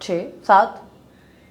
6-7।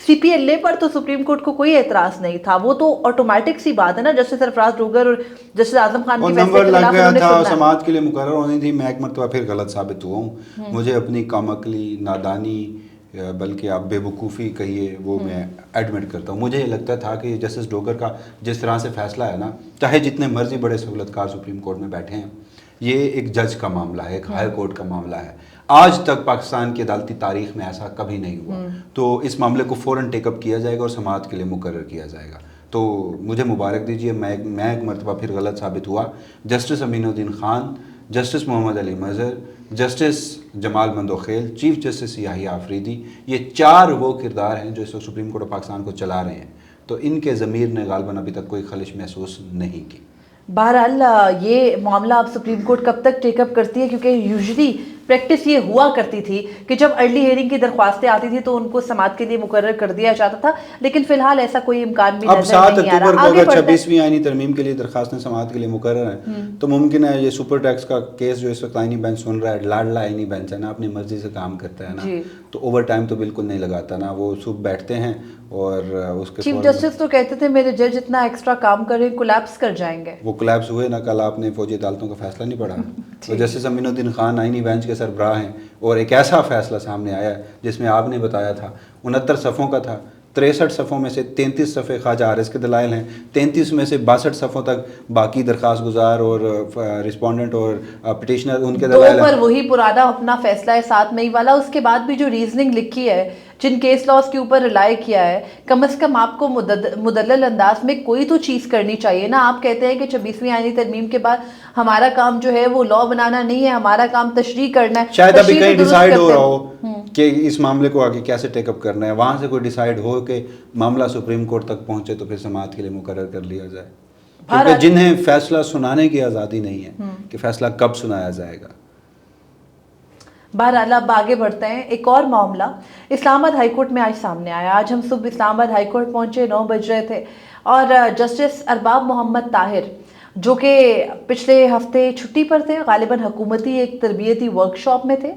CPLA پر تو supreme court کو کوئی اعتراض نہیں تھا, وہ تو آٹومیٹک سی بات ہے نا. جسٹس سرفراز ڈوگر اور جسٹس اعظم خان کے فیصلے کے خلاف انہوں نے تھا, سننا ہے. سماعت کے لیے مقرر ہونی تھی. میں ایک مرتبہ پھر غلط ثابت ہوا ہوں. مجھے اپنی کم عقلی, نادانی, بلکہ آپ بے وقوفی کہیے, وہ میں ایڈمٹ کرتا ہوں. مجھے یہ لگتا تھا کہ جسٹس ڈوگر کا جس طرح سے فیصلہ ہے نا, چاہے جتنے مرضی بڑے سہولت کار سپریم کورٹ میں بیٹھے ہیں, یہ ایک جج کا معاملہ ہے, ایک ہائی کورٹ کا معاملہ ہے. آج تک پاکستان کی عدالتی تاریخ میں ایسا کبھی نہیں ہوا. تو اس معاملے کو فوراً ٹیک اپ کیا جائے گا اور سماعت کے لیے مقرر کیا جائے گا. تو مجھے مبارک دیجیے, میں ایک مرتبہ پھر غلط ثابت ہوا. جسٹس امین الدین خان, جسٹس محمد علی مظہر, جسٹس جمال مندوخیل, چیف جسٹس یحییٰ آفریدی, یہ 4 وہ کردار ہیں جو اس وقت سپریم کورٹ آف پاکستان کو چلا رہے ہیں. تو ان کے ضمیر نے غالباً ابھی تک کوئی خلش محسوس نہیں کی. بہرحال یہ معاملہ اب سپریم کورٹ کب تک ٹیک اپ کرتی ہے, کیونکہ یوزلی پریکٹس یہ ہوا کرتی تھی کہ جب ارلی ہیئرنگ کی درخواستیں آتی تھی تو ان کو سماعت کے لیے مقرر کر دیا جاتا تھا, لیکن فی الحال ایسا کوئی امکان بھی نظر نہیں آ رہا. اب 7 اکتوبر کو اگر 26ویں آئینی ترمیم کے لیے درخواستیں سماعت کے لیے مقرر ہیں تو ممکن ہے یہ سپر ٹیکس کا کیس جو اس وقت آئینی بینچ سن رہا ہے, لاڈلا آئینی بینچ ہے نا, اپنی مرضی سے کام کرتا ہے نا, تو اوور ٹائم تو بالکل نہیں لگاتا نا. وہ صبح بیٹھتے ہیں اور اس کے چیف جسٹس تو کہتے تھے میرے جج اتنا ایکسٹرا کام کریں کولیپس کر جائیں گے. وہ کولیپس ہوئے نا. کل آپ نے فوجی عدالتوں کا فیصلہ نہیں پڑھا. تو جسٹس امین الدین خان آئینی بینچ کے سربراہ ہیں اور ایک ایسا فیصلہ سامنے آیا ہے جس میں آپ نے بتایا تھا 69 صفحوں کا تھا. 63 صفحوں میں سے 33 صفحے خواجہ حارث کے دلائل ہیں, 33 میں سے 62 صفحوں تک باقی درخواست گزار اور رسپونڈنٹ اور پٹیشنر ان کے دلائل ہیں. پر وہی پرانا اپنا فیصلہ ہے 7 مئی والا. اس کے بعد بھی جو ریزننگ لکھی ہے, جن کیس لاس کے اوپر ریلائی کیا ہے, کم از کم آپ کو مدلل انداز میں کوئی تو چیز کرنی چاہیے نا. آپ کہتے ہیں کہ 26ویں آئینی ترمیم کے بعد ہمارا کام جو ہے وہ لا بنانا نہیں ہے, ہمارا کام تشریح کرنا ہے. شاید ابھی کہیں ڈیسائیڈ ہو رہا ہو کہ اس معاملے کو آگے کیسے ٹیک اپ کرنا ہے, وہاں سے کوئی ڈیسائیڈ ہو کہ معاملہ سپریم کورٹ تک پہنچے تو پھر سماعت کے لیے مقرر کر لیا جائے. کیونکہ جنہیں فیصلہ سنانے کی آزادی نہیں ہے کہ فیصلہ کب سنایا جائے گا. بہرحال اب آگے بڑھتے ہیں. ایک اور معاملہ اسلام آباد ہائی کورٹ میں آج سامنے آیا. آج ہم صبح اسلام آباد ہائی کورٹ پہنچے, 9 بج رہے تھے, اور جسٹس ارباب محمد طاہر جو کہ پچھلے ہفتے چھٹی پر تھے, غالباً حکومتی ایک تربیتی ورکشاپ میں تھے,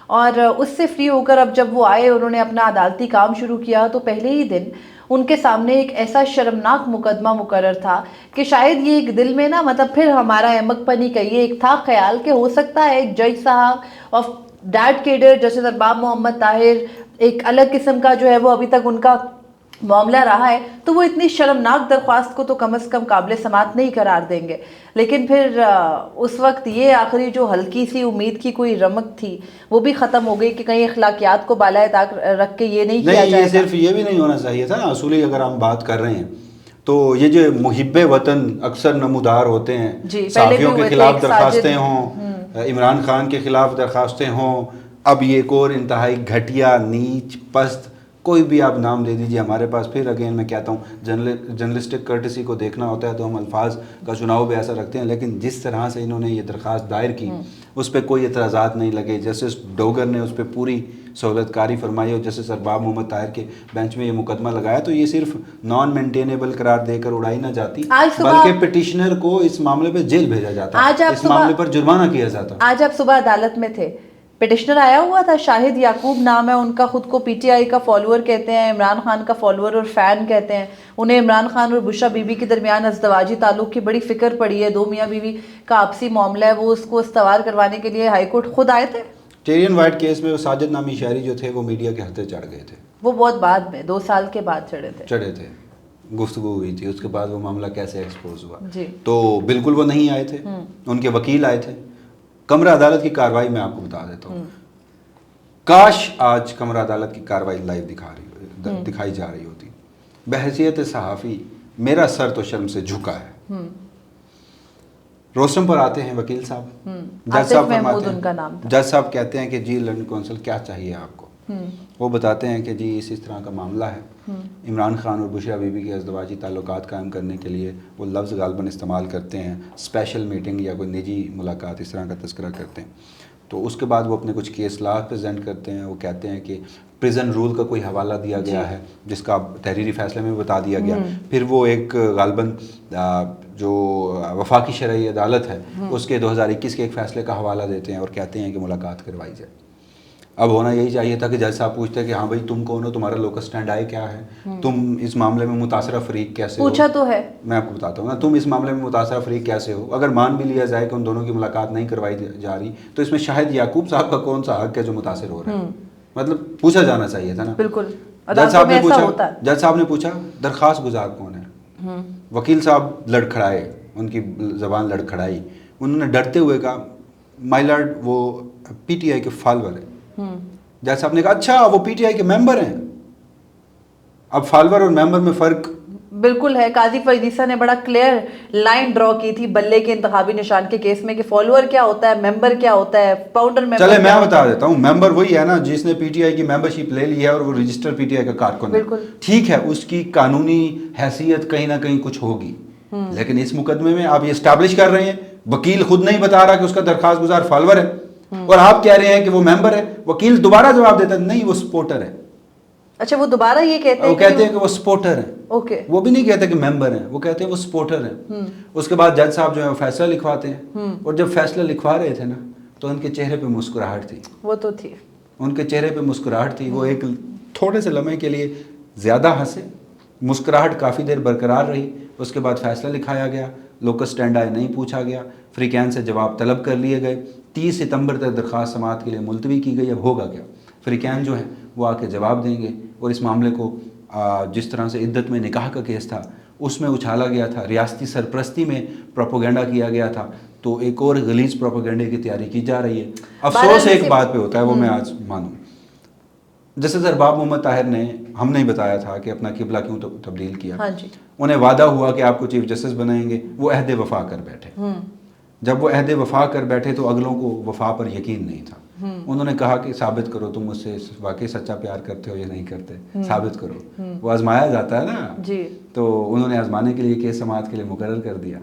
اور اس سے فری ہو کر اب جب وہ آئے, انہوں نے اپنا عدالتی کام شروع کیا, تو پہلے ہی دن ان کے سامنے ایک ایسا شرمناک مقدمہ مقرر تھا کہ شاید یہ ایک دل میں نا, مطلب پھر ہمارا احمق پنی کہیے, ایک تھا خیال کہ ہو سکتا ہے ایک جج صاحب آف ڈیٹ کیڈر جسٹس ارباب محمد طاہر ایک الگ قسم کا جو ہے وہ ابھی تک ان کا معاملہ رہا ہے, تو وہ اتنی شرمناک درخواست کو تو کم از کم قابل سماعت نہیں قرار دیں گے. لیکن پھر اس وقت یہ آخری جو ہلکی سی امید کی کوئی رمق تھی وہ بھی ختم ہو گئی کہ کہیں اخلاقیات کو بالائے طاق رکھ کے یہ نہیں کیا جائے. صرف یہ بھی نہیں ہونا چاہیے تھا نا. اصولی اگر ہم بات کر رہے ہیں تو یہ جو محب وطن اکثر نمودار ہوتے ہیں, صحافیوں کے خلاف درخواستیں ہوں, عمران خان کے خلاف درخواستیں ہوں, اب یہ ایک اور انتہائی گھٹیا, نیچ, پست, کوئی بھی آپ نام دے دیجیے ہمارے پاس. پھر اگین میں کہتا ہوں جرنلسٹک کرٹسی کو دیکھنا ہوتا ہے تو ہم الفاظ کا چناؤ بھی ایسا رکھتے ہیں, لیکن جس طرح سے انہوں نے یہ درخواست دائر کی اس پہ کوئی اعتراضات نہیں لگے. جسٹس ڈوگر نے اس پہ پوری سہولت کاری فرمائی اور جسٹس ارباب محمد طاہر کے بینچ میں یہ مقدمہ لگایا, تو یہ صرف نان مینٹینیبل قرار دے کر اڑائی نہ جاتی, بلکہ پٹیشنر کو اس معاملے پہ جیل بھیجا جاتا, اس معاملے پر جرمانہ کیا جاتا. آج آپ صبح عدالت میں تھے, پٹیشنر آیا ہوا تھا, شاہد یعقوب نام ہے ان کا, خود کو پی ٹی آئی کا فالوور کہتے ہیں, عمران خان کا فالوور اور فین کہتے ہیں. انہیں عمران خان اور بشرا بی بی کے درمیان ازدواجی تعلق کی بڑی فکر پڑی ہے, 2 میاں بیوی کا آپسی معاملہ ہے, وہ اس کو استوار کروانے کے لیے ہائی کورٹ خود آئے تھے. ٹیرین وائٹ کیس میں ساجد نامی شہری جو تھے وہ میڈیا کے ہتھے چڑھ گئے تھے. وہ بہت بعد میں 2 سال کے بعد چڑھے تھے, گفتگو ہوئی تھی, اس کے بعد وہ معاملہ کیسے ایکسپوز ہوا. تو بالکل وہ نہیں آئے تھے, ان کے وکیل آئے تھے. کمرہ عدالت کی کارروائی میں آپ کو بتا دیتا ہوں, کاش آج کمرہ عدالت کی کارروائی لائیو دکھائی جا رہی ہوتی. بحیثیت صحافی میرا سر تو شرم سے جھکا ہے. روسٹم پر آتے ہیں وکیل صاحب, جج صاحب فرماتے ہیں, جج صاحب کہتے ہیں کہ جی لنڈن کونسل کیا چاہیے آپ کو. وہ بتاتے ہیں کہ جی اس طرح کا معاملہ ہے, عمران خان اور بشرا بی بی کے ازدواجی تعلقات قائم کرنے کے لیے وہ لفظ غالباً استعمال کرتے ہیں, اسپیشل میٹنگ یا کوئی نجی ملاقات, اس طرح کا تذکرہ کرتے ہیں. تو اس کے بعد وہ اپنے کچھ کیس لاء پریزنٹ کرتے ہیں. وہ کہتے ہیں کہ پریزن رول کا کوئی حوالہ دیا گیا ہے جس کا تحریری فیصلے میں بتا دیا گیا. پھر وہ ایک غالباً جو وفاقی شرعی عدالت ہے اس کے 2021 کے ایک فیصلے کا حوالہ دیتے ہیں اور کہتے ہیں کہ ملاقات کروائی جائے. اب ہونا یہی چاہیے تھا کہ جج صاحب پوچھتے کہ ہاں بھائی تم کون ہو, تمہارا لوکس اسٹینڈ آئی کیا ہے, تم اس معاملے میں متاثرہ فریق کیسے ہو. پوچھا تو ہے, میں آپ کو بتاتا ہوں نا, تم اس معاملے میں متاثرہ فریق کیسے ہو. اگر مان بھی لیا جائے کہ ان دونوں کی ملاقات نہیں کروائی جا رہی تو اس میں شاہد یعقوب صاحب کا کون سا حق ہے جو متاثر ہو رہا ہے. مطلب پوچھا جانا چاہیے تھا نا. بالکل. جج صاحب نے پوچھا درخواست گزار کون ہے. وکیل صاحب لڑکھڑائے, ان کی زبان لڑکھڑائی, انہوں نے ڈرتے ہوئے کہا مائی لارڈ وہ پی ٹی آئی کے فالور ہیں. جج صاحب نے کہا اچھا وہ پی ٹی آئی کے ممبر ہیں. اب فالور اور ممبر میں فرق بالکل ہے. قاضی فرید عیسیٰ نے بڑا کلیئر لائن ڈرا کی تھی بلے کے انتخابی نشان کے کیس میں کہ فالوور کیا ہوتا ہے, ممبر کیا ہوتا ہے, فاؤنڈر ممبر. چلے میں بتا دیتا ہوں, ممبر وہی ہے نا جس نے پی ٹی آئی کی ممبرشپ لے لی ہے اور وہ رجسٹر پی ٹی آئی کا کارکن ہے. ٹھیک ہے, اس کی قانونی حیثیت کہیں نہ کہیں کچھ ہوگی, لیکن اس مقدمے میں آپ یہ اسٹیبلش کر رہے ہیں, وکیل خود نہیں بتا رہا کہ اس کا درخواست گزار فالوور ہے اور آپ کہہ رہے ہیں کہ وہ ممبر ہے. وکیل دوبارہ جواب دیتا ہے نہیں وہ سپورٹر ہے. اچھا, وہ دوبارہ یہ کہتے ہیں, وہ کہتے ہیں کہ وہ سپورٹر ہیں. اوکے, وہ بھی نہیں کہتے کہ ممبر ہیں, وہ کہتے ہیں وہ سپورٹر ہیں. اس کے بعد جج صاحب جو ہے وہ فیصلہ لکھواتے ہیں, اور جب فیصلہ لکھوا رہے تھے نا تو ان کے چہرے پہ مسکراہٹ تھی. وہ تو تھی, ان کے چہرے پہ مسکراہٹ تھی. وہ ایک تھوڑے سے لمحے کے لیے زیادہ ہنسے, مسکراہٹ کافی دیر برقرار رہی. اس کے بعد فیصلہ لکھایا گیا, لوکس اسٹینڈ آئی نہیں پوچھا گیا, فریقین سے جواب طلب کر لیے گئے. 30 ستمبر تک درخواست سماعت کے لیے ملتوی کی گئی. اب ہوگا کیا, فریقین جو ہیں وہ آ کے جواب دیں گے. اور اس معاملے کو جس طرح سے عدت میں نکاح کا کیس تھا اس میں اچھالا گیا تھا, ریاستی سرپرستی میں پروپیگنڈا کیا گیا تھا, تو ایک اور غلیظ پروپیگنڈے کی تیاری کی جا رہی ہے. افسوس ایک بات پہ ہوتا ہے, وہ میں آج مانوں, جسٹس ارباب محمد طاہر نے, ہم نے بتایا تھا کہ اپنا قبلہ کیوں تبدیل کیا. انہیں وعدہ ہوا کہ آپ کو چیف جسٹس بنائیں گے, وہ عہد وفا کر بیٹھے. جب وہ عہد وفا کر بیٹھے تو اگلوں کو وفا پر یقین نہیں تھا. انہوں نے کہا کہ ثابت کرو تم مجھ سے واقعی سچا پیار کرتے ہو یا نہیں کرتے, ثابت کرو. وہ آزمایا جاتا ہے نا جی. تو انہوں نے آزمانے کے لیے کیس سماعت کے لیے مقرر کر دیا,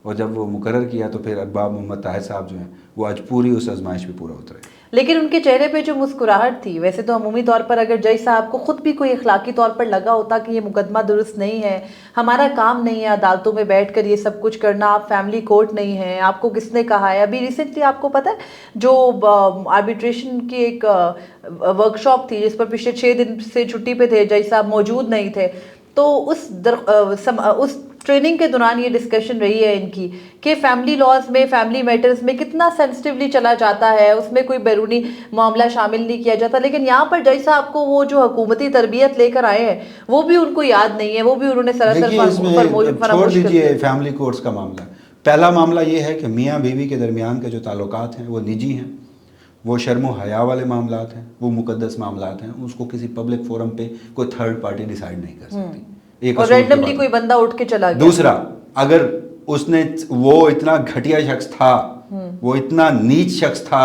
اور جب وہ مقرر کیا تو پھر ارباب محمد طاہر صاحب جو ہیں وہ آج پوری اس آزمائش پہ پورا اترے. لیکن ان کے چہرے پہ جو مسکراہٹ تھی, ویسے تو عمومی طور پر اگر جج صاحب کو خود بھی کوئی اخلاقی طور پر لگا ہوتا کہ یہ مقدمہ درست نہیں ہے, ہمارا کام نہیں ہے عدالتوں میں بیٹھ کر یہ سب کچھ کرنا, آپ فیملی کورٹ نہیں ہے, آپ کو کس نے کہا ہے. ابھی ریسنٹلی آپ کو پتہ ہے جو آربیٹریشن کی ایک ورک شاپ تھی جس پر پچھلے 6 دن سے چھٹی پہ تھے جج صاحب, موجود نہیں تھے, تو اس ٹریننگ کے دوران یہ ڈسکشن رہی ہے ان کی کہ فیملی لاز میں, فیملی میٹرز میں کتنا سینسٹیولی چلا جاتا ہے, اس میں کوئی بیرونی معاملہ شامل نہیں کیا جاتا. لیکن یہاں پر جج صاحب کو وہ جو حکومتی تربیت لے کر آئے ہیں وہ بھی ان کو یاد نہیں ہے, وہ بھی انہوں نے سراسر چھوڑ دیجیے فیملی کورٹس کا معاملہ. پہلا معاملہ یہ ہے کہ میاں بیوی کے درمیان کے جو تعلقات ہیں وہ نجی ہیں, وہ شرم و حیا والے معاملات ہیں, وہ مقدس معاملات ہیں, اس کو کسی پبلک فورم پہ کوئی تھرڈ پارٹی ڈیسائیڈ نہیں کر سکتی. اور رینڈملی کوئی بندہ اٹھ کے چلا گیا. دوسرا, اگر اس نے, وہ اتنا گھٹیا شخص تھا, وہ اتنا نیچ شخص تھا,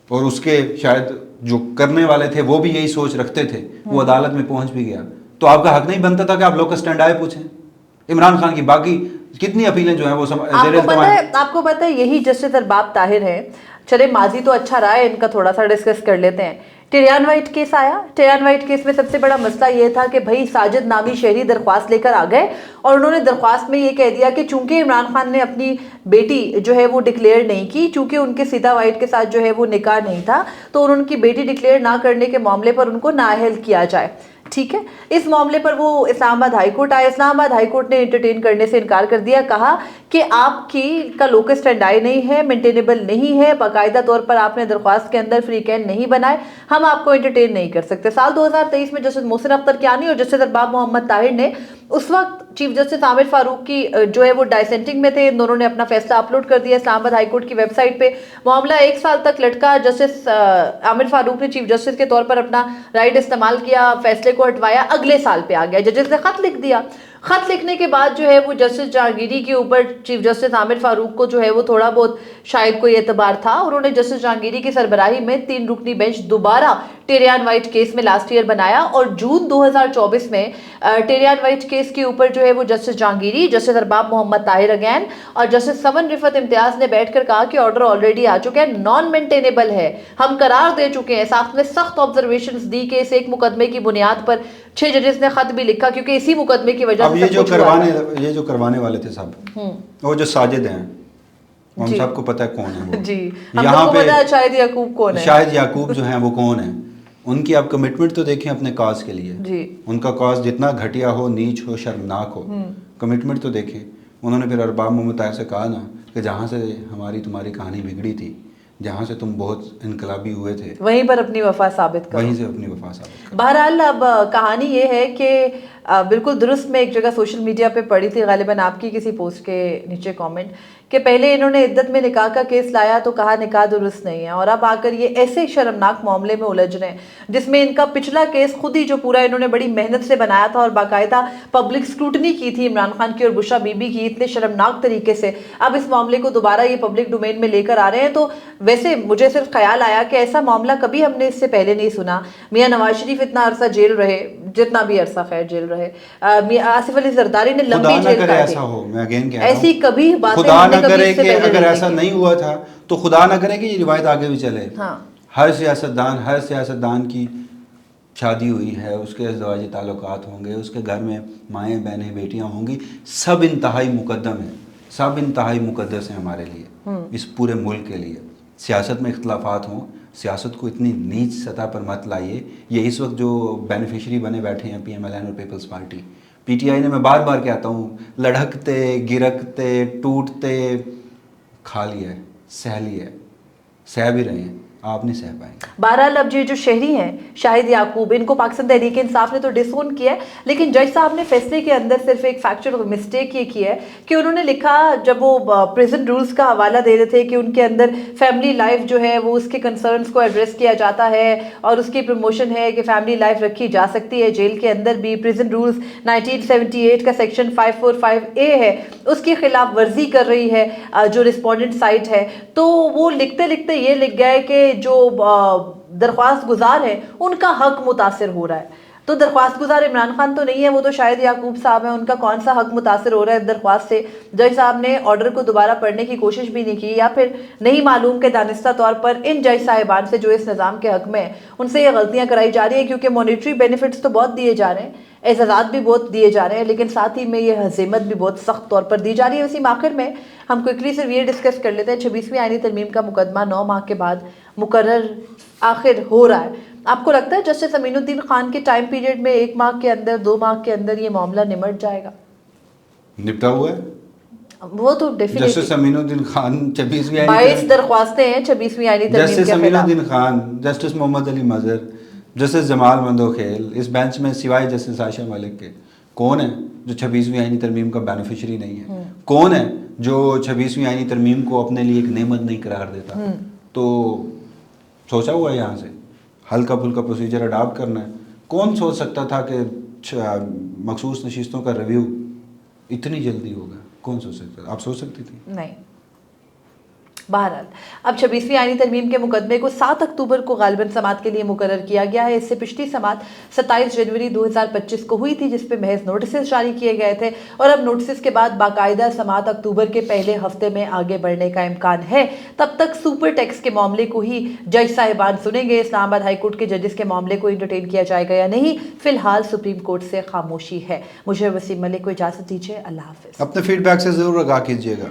اور اس کے شاید جو کرنے والے تھے وہ بھی یہی سوچ رکھتے تھے, وہ عدالت میں پہنچ بھی گیا, تو آپ کا حق نہیں بنتا تھا کہ آپ لوکس اسٹینڈ آئے پوچھیں. عمران خان کی باقی کتنی اپیلیں جو ہیں وہ آپ کو پتہ ہے یہی جسٹس ارباب طاہر ہیں. چلے ماضی تو اچھا رہا ہے ان کا, تھوڑا سا ڈسکس کر لیتے ہیں. ٹیریان وائٹ کیس آیا. ٹیریان وائٹ کیس میں سب سے بڑا مسئلہ یہ تھا کہ بھائی ساجد نامی شہری درخواست لے کر آ گئے, اور انہوں نے درخواست میں یہ کہہ دیا کہ چونکہ عمران خان نے اپنی بیٹی جو ہے وہ ڈکلیئر نہیں کی, چونکہ ان کے سیتا وائٹ کے ساتھ جو ہے وہ نکاح نہیں تھا, تو انہوں کی بیٹی ڈکلیئر نہ کرنے کے معاملے پر ان کو نااہل کیا جائے. ٹھیک ہے, اس معاملے پر وہ اسلام آباد ہائی کورٹ آئے. اسلام آباد ہائی کورٹ نے انٹرٹین کرنے سے انکار کر دیا, کہا کہ آپ کا لوکس اسٹینڈ آئی نہیں ہے, مینٹینیبل نہیں ہے, باقاعدہ طور پر آپ نے درخواست کے اندر فری کین نہیں بنائے, ہم آپ کو انٹرٹین نہیں کر سکتے. سال 2023 میں جسٹس محسن اختر کیانی اور جسٹس ارباب محمد طاہر نے, اس وقت چیف جسٹس عامر فاروق کی جو ہے وہ ڈائسینٹنگ میں تھے, ان دونوں نے اپنا فیصلہ اپلوڈ کر دیا اسلام آباد ہائی کورٹ کی ویب سائٹ پہ. معاملہ 1 سال تک لٹکا. جسٹس عامر فاروق نے چیف جسٹس کے طور پر اپنا رائٹ استعمال کیا, فیصلے کو ہٹوایا, اگلے سال پہ آ گیا. ججز نے خط لکھ دیا. خط لکھنے کے بعد جو ہے وہ جسٹس جہانگیری کے اوپر چیف جسٹس عامر فاروق کو جو ہے وہ تھوڑا بہت شاید کوئی اعتبار تھا. انہوں نے جسٹس جہانگیری کی سربراہی میں 3 رکنی بینچ دوبارہ ٹیریان وائٹ کیس میں لاسٹ ایئر بنایا, اور جون 2024 میں ٹیریان وائٹ کیس کے اوپر جو ہے وہ جسٹس جہانگیری, جسٹس ارباب محمد طاہر اگین اور جسٹس سمن رفت امتیاز نے بیٹھ کر کہا کہ آرڈر آلریڈی آ چکے ہیں, نان مینٹینیبل ہے, ہم قرار دے چکے ہیں. ساتھ میں سخت آبزرویشنز دی کہ اس ایک مقدمے کی بنیاد پر 6 ججز نے خط بھی لکھا, کیونکہ اسی مقدمے کی وجہ سے یہ جو کروانے والے تھے صاحب, وہ جو ساجد ہیں ہم سب کو پتہ ہے کون ہے وہ. جی یہاں پہ شاہد یعقوب کون ہے, شاہد یعقوب جو ہیں وہ کون ہیں, ان کی آپ کمٹمنٹ تو دیکھیں اپنے کاز کے لیے. جی ان کا کاز جتنا گھٹیا ہو, نیچ ہو, شرمناک ہو, کمٹمنٹ تو دیکھیں. انہوں نے پھر ارباب محمد طاہر سے کہا نا کہ جہاں سے ہماری تمہاری کہانی بگڑی تھی, جہاں سے تم بہت انقلابی ہوئے تھے, وہیں پر اپنی وفا ثابت کرو. وہیں سے اپنی وفا ثابت کرو. بہرحال اب کہانی یہ ہے کہ بالکل درست میں ایک جگہ سوشل میڈیا پہ پڑھی تھی, غالباً آپ کی کسی پوسٹ کے نیچے کامنٹ, کہ پہلے انہوں نے عدت میں نکاح کا کیس لایا تو کہا نکاح درست نہیں ہے, اور اب آ کر یہ ایسے شرمناک معاملے میں الجھ رہے ہیں جس میں ان کا پچھلا کیس خود ہی جو پورا انہوں نے بڑی محنت سے بنایا تھا اور باقاعدہ پبلک اسکروٹنی کی تھی عمران خان کی اور بشرا بی بی کی اتنے شرمناک طریقے سے, اب اس معاملے کو دوبارہ یہ پبلک ڈومین میں لے کر آ رہے ہیں. تو ویسے مجھے صرف خیال آیا کہ ایسا معاملہ کبھی ہم نے اس سے پہلے نہیں سنا. میاں نواز شریف اتنا عرصہ جیل رہے, جتنا بھی عرصہ خیر جیل رہے, آصف علی زرداری نے لمبی جیل کاٹی, ایسا ہو, میں اگین کہہ رہا ہوں, ایسی کبھی باتیں خدا ہم نے نہ کبھی کرے اس سے کہ پہلے اگر نہیں ایسا دیکھی. نہیں ہوا تھا تو خدا نہ کرے کہ یہ روایت آگے بھی چلے. ہاں ہر سیاستدان کی شادی ہوئی ہے, اس کے ازدواجی تعلقات ہوں گے, اس کے گھر میں مائیں بہنیں بیٹیاں ہوں گی, سب انتہائی مقدم ہیں, سب انتہائی مقدس ہیں ہمارے لیے, اس پورے ملک کے لیے. سیاست میں اختلافات ہوں, سیاست کو اتنی نیچ سطح پر مت لائیے. یہ اس وقت جو بینیفیشری بنے بیٹھے ہیں پی ایم ایل این اور Peoples Party, P T I نے, میں بار بار کہتا ہوں, لڑھکتے گرکتے ٹوٹتے کھا لیا ہے, سہ لیا ہے, سہ بھی رہے ہیں, آپ نہیں سہ پائیں گے. بہرحال اب جو شہری ہیں شاہد یعقوب, ان کو پاکستان تحریک انصاف نے تو ڈس اون کیا ہے, لیکن جج صاحب نے فیصلے کے اندر صرف ایک فیکچوئل مسٹیک یہ کی ہے کہ انہوں نے لکھا, جب وہ پریزن رولز کا حوالہ دے رہے تھے کہ ان کے اندر فیملی لائف جو ہے وہ اس کے کنسرنز کو ایڈریس کیا جاتا ہے اور اس کی پروموشن ہے کہ فیملی لائف رکھی جا سکتی ہے جیل کے اندر بھی, پریزن رولز 1978 کا سیکشن 545A ہے, اس کی خلاف ورزی کر رہی ہے جو رسپونڈنٹ سائٹ ہے. تو وہ لکھتے لکھتے یہ لکھ گئے کہ جو درخواست گزار ہے ان کا حق متاثر ہو رہا ہے. تو درخواست گزار عمران خان تو نہیں ہے, وہ تو شاہد یعقوب صاحب ہیں, ان کا کون سا حق متاثر ہو رہا ہے درخواست سے. جج صاحب نے آرڈر کو دوبارہ پڑھنے کی کوشش بھی نہیں کی, یا پھر نہیں معلوم کہ دانستہ طور پر ان جج صاحبان سے جو اس نظام کے حق میں ہیں ان سے یہ غلطیاں کرائی جا رہی ہیں, کیونکہ مانیٹری بینیفٹس تو بہت دیے جا رہے ہیں, اعزازات بھی بہت دیے جا رہے ہیں, لیکن ساتھ ہی میں یہ ہزیمت بھی بہت سخت طور پر دی جا رہی ہے. اسی آخر میں ہم کوئکلی صرف یہ ڈسکس کر لیتے ہیں, 26ویں آئینی ترمیم کا مقدمہ 9 ماہ کے بعد مقرر آخر ہو رہا ہے. آپ کو لگتا ہے جسٹس امین الدین خان کے ٹائم پیریڈ میں 1 ماہ کے اندر 2 ماہ کے اندر یہ معاملہ نمٹ جائے گا؟ نپٹا ہوا ہے وہ تو ڈیفینیٹلی. جسٹس امین الدین خان 26ویں 22 درخواستیں ہیں 26ویں آئینی ترمیم کے خلاف. جسٹس امین الدین خان, جسٹس محمد علی مظہر, جسٹس جمال مندوخیل, اس بینچ میں سوائے جسٹس عائشہ ملک کے کون ہے جو 26ویں آئینی ترمیم کا بینیفیشری نہیں ہے؟ کون ہے جو 26ویں آئینی ترمیم کو اپنے لیے ایک نعمت نہیں قرار دیتا؟ تو سوچا ہوا ہے یہاں سے ہلکا پھلکا پروسیجر اڈاپٹ کرنا ہے. کون سوچ سکتا تھا کہ مخصوص نشستوں کا ریویو اتنی جلدی ہوگا؟ کون سوچ سکتا تھا؟ آپ سوچ سکتی تھی؟ نہیں. بہرحال اب 26ویں آئینی ترمیم کے مقدمے کو 7 اکتوبر کو غالباً سماعت کے لیے مقرر کیا گیا ہے. اس سے پچھلی سماعت 27 جنوری 2025 کو ہوئی تھی, جس پہ محض نوٹسز جاری کیے گئے تھے, اور اب نوٹسز کے بعد باقاعدہ سماعت اکتوبر کے پہلے ہفتے میں آگے بڑھنے کا امکان ہے. تب تک سپر ٹیکس کے معاملے کو ہی جج صاحبان سنیں گے. اسلام آباد ہائی کورٹ کے ججز کے معاملے کو انٹرٹین کیا جائے گا یا نہیں, فی الحال سپریم کورٹ سے خاموشی ہے. مجھے وسیم ملک کو اجازت دیجیے, اللہ حافظ. اپنے فیڈ بیک سے ضرور آگاہ کیجیے گا.